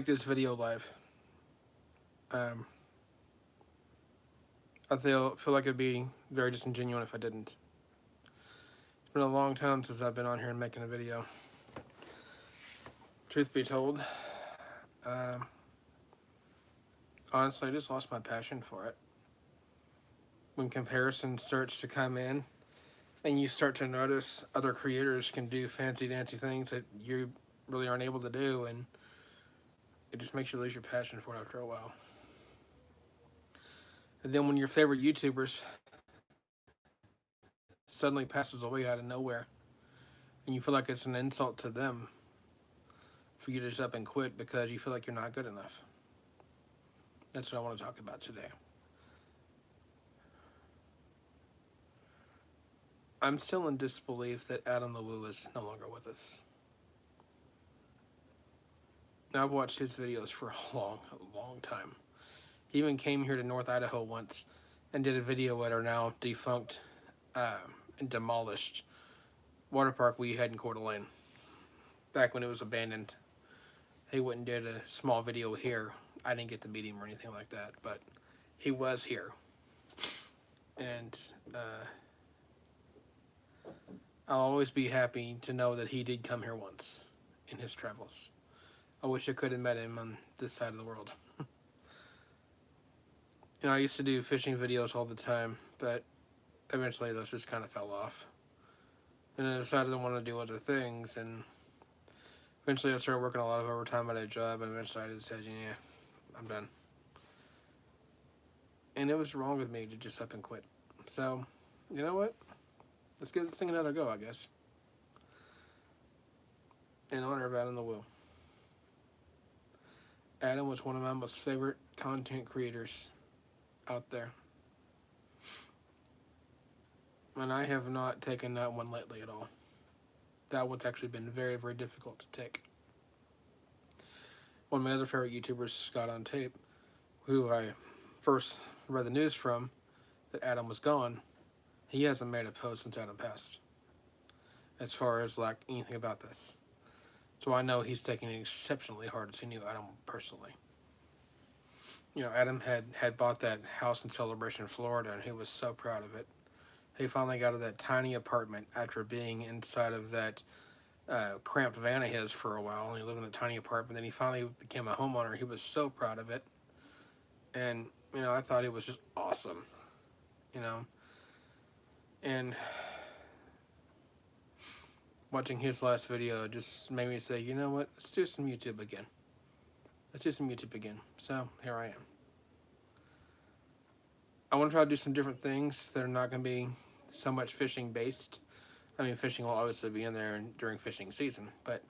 this video live. Um, I feel like it'd be very disingenuous if I didn't. It's been a long time since I've been on here and making a video. Truth be told, um, honestly, I just lost my passion for it. When comparison starts to come in, and you start to notice other creators can do fancy dancy things that you really aren't able to do, and it just makes you lose your passion for it after a while. And then when your favorite YouTubers suddenly passes away out of nowhere, and you feel like it's an insult to them for you to just up and quit because you feel like you're not good enough. That's what I want to talk about today. I'm still in disbelief that Adam the Woo is no longer with us. Now, I've watched his videos for a long time. He even came here to North Idaho once and did a video at our now defunct and demolished water park we had in Coeur d'Alene. Back when it was abandoned. He went and did a small video here. I didn't get to meet him or anything like that, but he was here. And I'll always be happy to know that he did come here once in his travels. I wish I could have met him on this side of the world. I used to do fishing videos all the time, but eventually those just kind of fell off. And I decided I wanted to do other things, and eventually I started working a lot of overtime at a job, and eventually I just said, yeah, I'm done. And it was wrong with me to just up and quit. So, you know what? Let's give this thing another go, I guess. In honor of Adam the Woo. Adam was one of my most favorite content creators out there. And I have not taken that one lightly at all. That one's actually been very, very difficult to take. One of my other favorite YouTubers, Scott on Tape, who I first read the news from, that Adam was gone, he hasn't made a post since Adam passed. As far as like anything about this. So I know he's taking it exceptionally hard as he knew Adam personally. Adam had bought that house in Celebration, Florida, and he was so proud of it. He finally got out of that tiny apartment after being inside of that cramped van of his for a while. He lived in a tiny apartment. Then he finally became a homeowner. He was so proud of it. And, I thought it was just awesome. And watching his last video just made me say, you know what, let's do some YouTube again. So, here I am. I want to try to do some different things that are not going to be so much fishing based. I mean, fishing will obviously be in there during fishing season, but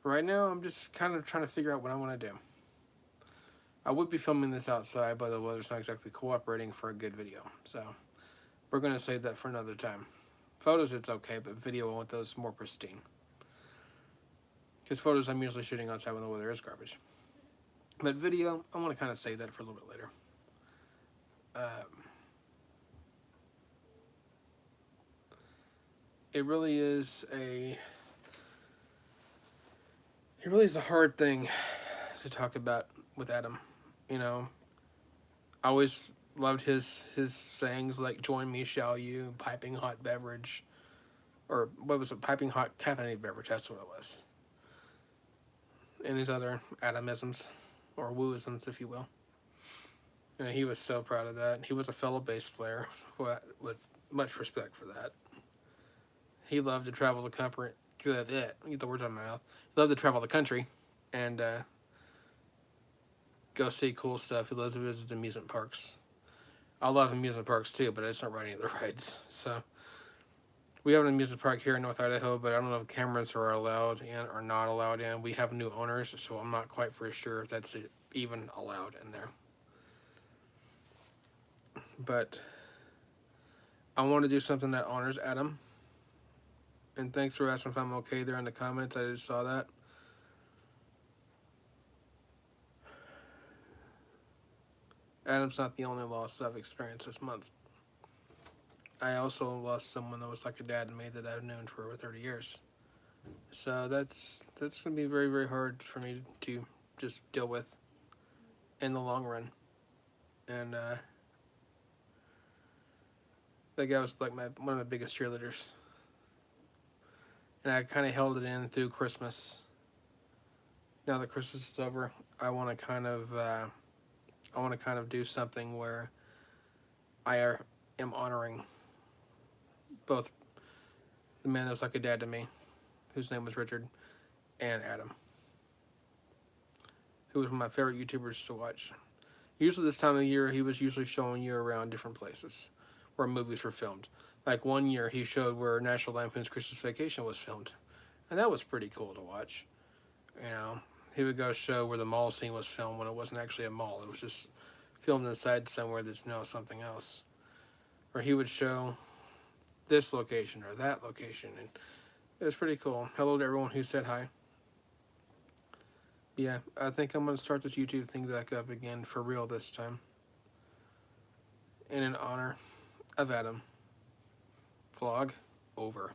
right now I'm just kind of trying to figure out what I want to do. I would be filming this outside, but the weather's not exactly cooperating for a good video, so we're going to save that for another time. Photos, it's okay, but video, I want those more pristine. Because photos, I'm usually shooting outside when the weather is garbage. But video, I want to kind of save that for a little bit later. It really is a hard thing to talk about with Adam. I always loved his sayings like "Join me, shall you?" Piping hot beverage, or what was it? Piping hot caffeinated beverage. That's what it was. And his other Adamisms, or wooisms, if you will. He was so proud of that. He was a fellow bass player with much respect for that. He loved to travel the country. Get the words out of my mouth. He loved to travel the country and go see cool stuff. He loves to visit amusement parks. I love amusement parks too, but I just don't ride any of the rides. So we have an amusement park here in North Idaho, but I don't know if cameras are allowed in or not allowed in. We have new owners, so I'm not quite for sure if that's even allowed in there. But I want to do something that honors Adam. And thanks for asking if I'm okay there in the comments. I just saw that. Adam's not the only loss I've experienced this month. I also lost someone that was like a dad to me that I've known for over 30 years. So that's going to be very, very hard for me to just deal with in the long run. And that guy was like one of my biggest cheerleaders. And I kind of held it in through Christmas. Now that Christmas is over, I want to kind of do something where I am honoring both the man that was like a dad to me, whose name was Richard, and Adam, who was one of my favorite YouTubers to watch. Usually this time of year, he was usually showing you around different places where movies were filmed. Like one year, he showed where National Lampoon's Christmas Vacation was filmed, and that was pretty cool to watch. You know, he would go show where the mall scene was filmed when it wasn't actually a mall; it was just filmed inside somewhere that's now something else. Or he would show this location or that location, and it was pretty cool. Hello to everyone who said hi. Yeah, I think I'm going to start this YouTube thing back up again for real this time. In honor of Adam. Vlog over.